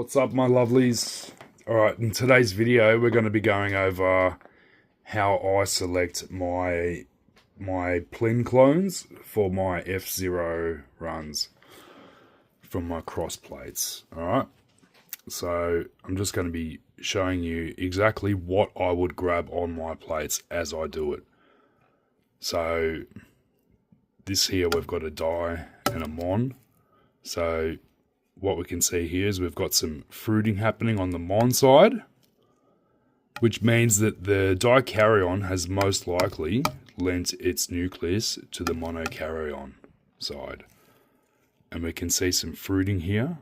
What's up, my lovelies? Alright, in today's video we're going to be going over how I select my plin clones for my F0 runs from my cross plates. Alright, so I'm just going to be showing you exactly what I would grab on my plates as I do it. So this here, we've got a die and a mon. So what we can see here is we've got some fruiting happening on the mon side, which means that the dikaryon has most likely lent its nucleus to the monokaryon side. And we can see some fruiting here.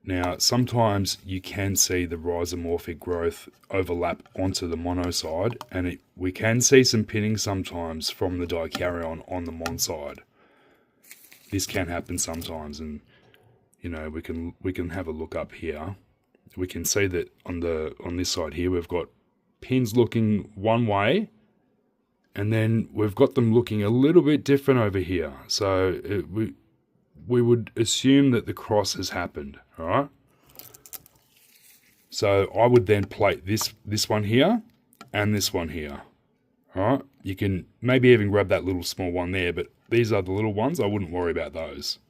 Now, sometimes you can see the rhizomorphic growth overlap onto the mono side, and we can see some pinning sometimes from the dikaryon on the mon side. This can happen sometimes, and you know, we can have a look up here. We can see that on this side here we've got pins looking one way, and then we've got them looking a little bit different over here. So we would assume that the cross has happened. All right. So I would then plate this one here and this one here. All right. You can maybe even grab that little small one there, but these are the little ones. I wouldn't worry about those.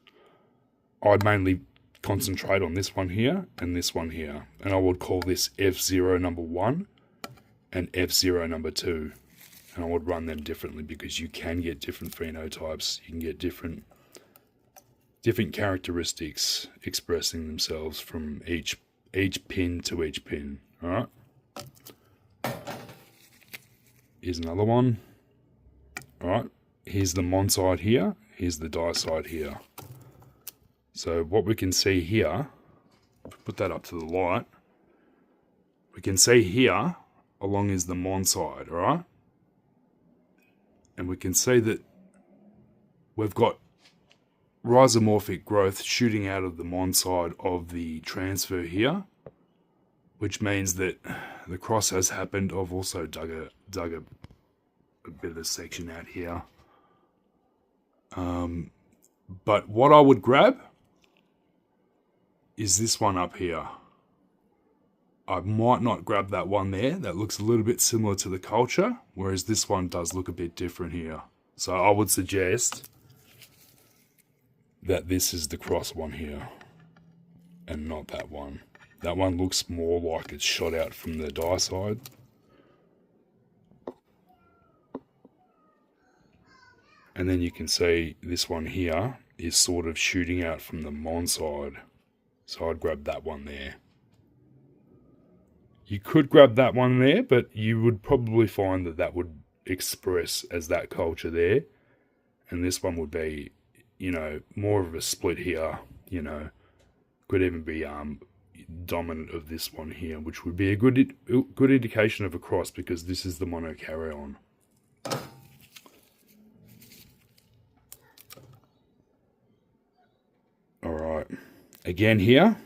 I'd mainly concentrate on this one here and this one here. And I would call this F0 number 1 and F0 number 2. And I would run them differently because you can get different phenotypes. You can get different characteristics expressing themselves from each pin to each pin. Alright. Here's another one. Alright. Here's the mon side here. Here's the die side here. So what we can see here, put that up to the light, we can see here along is the mon side, alright? And we can see that we've got rhizomorphic growth shooting out of the mon side of the transfer here, which means that the cross has happened. I've also dug a bit of a section out here. But what I would grab is this one up here. I might not grab that one there. That looks a little bit similar to the culture, whereas this one does look a bit different here. So I would suggest that this is the cross one here and not that one. That one looks more like it's shot out from the die side. And then you can see this one here is sort of shooting out from the mon side. So I'd grab that one there. You could grab that one there, but you would probably find that that would express as that culture there. And this one would be, you know, more of a split here, you know. Could even be dominant of this one here, which would be a good indication of a cross because this is the monokaryon. Alright. Again here,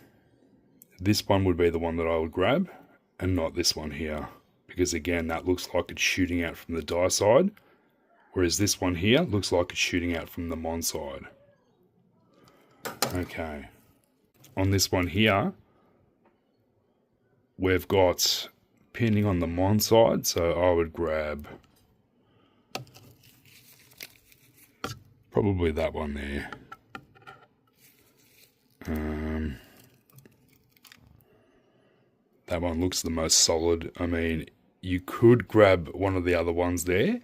this one would be the one that I would grab and not this one here. Because again, that looks like it's shooting out from the die side. Whereas this one here looks like it's shooting out from the mon side. Okay. On this one here, we've got pinning on the mon side. So I would grab probably that one there. That one looks the most solid. I mean, you could grab one of the other ones there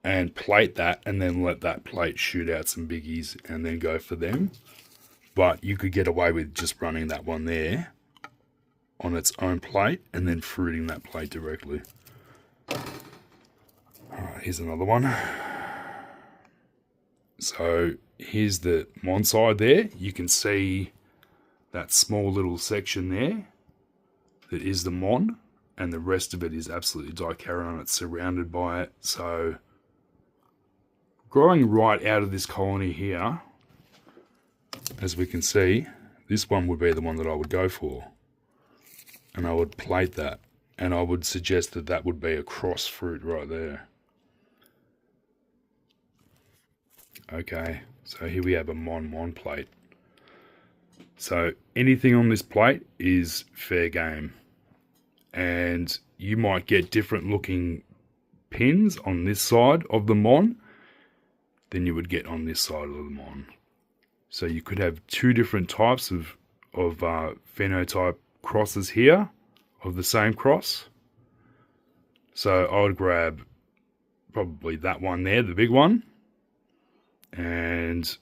and plate that and then let that plate shoot out some biggies and then go for them. But you could get away with just running that one there on its own plate and then fruiting that plate directly. Alright, here's another one. So here's the mon side there. You can see that small little section there that is the mon, and the rest of it is absolutely dikaryon. It's surrounded by it. So growing right out of this colony here, as we can see, this one would be the one that I would go for. And I would plate that. And I would suggest that that would be a cross fruit right there. Okay, so here we have a mon plate. So anything on this plate is fair game. And you might get different looking pins on this side of the mon than you would get on this side of the mon. So you could have two different types of phenotype crosses here of the same cross. So I would grab probably that one there, the big one, and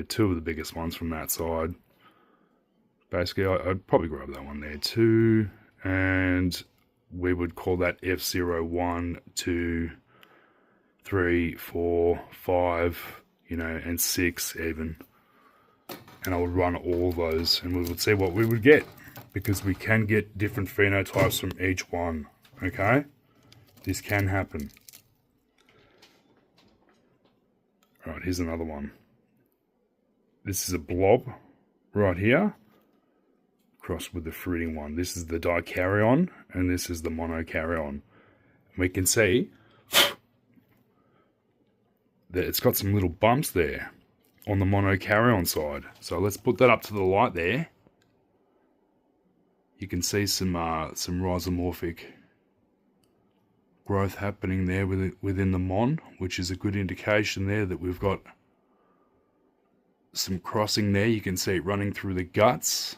two of the biggest ones from that side. Basically, I'd probably grab that one there too, and we would call that F0, 1, 2, 3, 4, 5, and 6 even. And I would run all those, and we would see what we would get, because we can get different phenotypes from each one, okay? This can happen. Alright, here's another one. This is a blob right here, crossed with the fruiting one. This is the dikaryon, and this is the monokaryon. We can see that it's got some little bumps there on the monokaryon side. So let's put that up to the light there. You can see some rhizomorphic growth happening there within the mon, which is a good indication there that we've got some crossing there. You can see it running through the guts.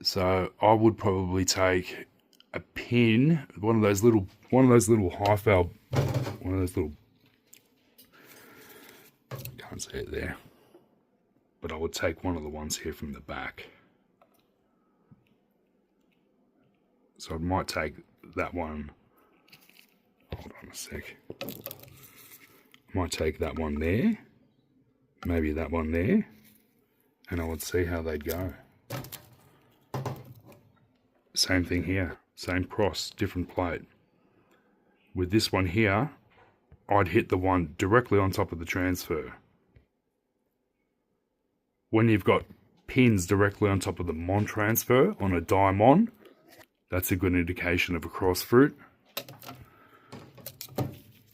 So I would probably take a pin, one of those little hyphal, one of those little, can't see it there, but I would take one of the ones here from the back. So I might take that one, hold on a sec, I might take that one there, maybe that one there, and I would see how they'd go. Same thing here, same cross, different plate. With this one here, I'd hit the one directly on top of the transfer. When you've got pins directly on top of the mon transfer on a diamond, that's a good indication of a cross fruit.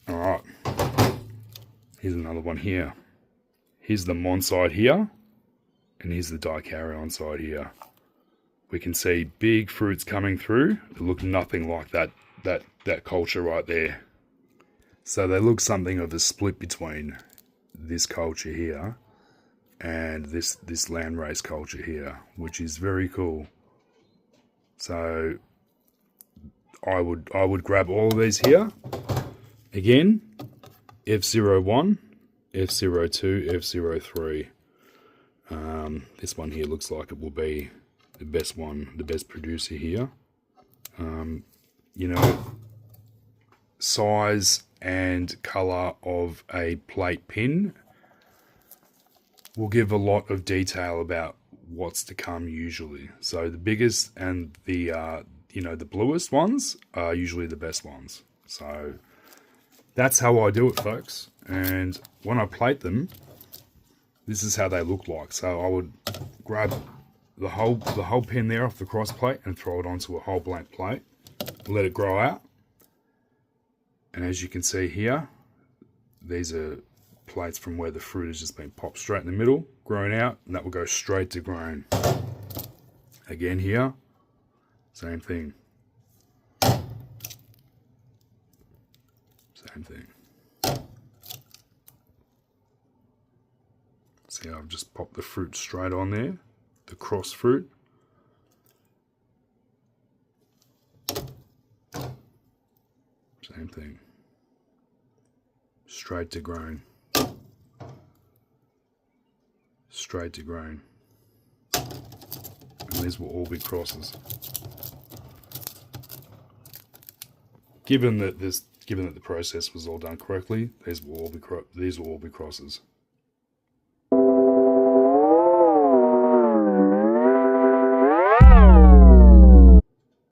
Alright, here's another one here. Here's the mon side here, and here's the dikaryon side here. We can see big fruits coming through that look nothing like that culture right there. So they look something of a split between this culture here and this landrace culture here, which is very cool. So I would grab all of these here. Again, F01, F02, F03. This one here looks like it will be the best one, the best producer here. Size and color of a plate pin will give a lot of detail about what's to come usually. So the biggest and the the bluest ones are usually the best ones. So that's how I do it, folks. And when I plate them, this is how they look like. So I would grab the whole pin there off the cross plate and throw it onto a whole blank plate, let it grow out. And as you can see here, these are plates from where the fruit has just been popped straight in the middle, grown out, and that will go straight to grain. Again here, same thing. Same thing. See how I've just popped the fruit straight on there, the cross fruit. Same thing. Straight to grain. Straight to grain. And these will all be crosses. Given that the process was all done correctly, these will all be crosses.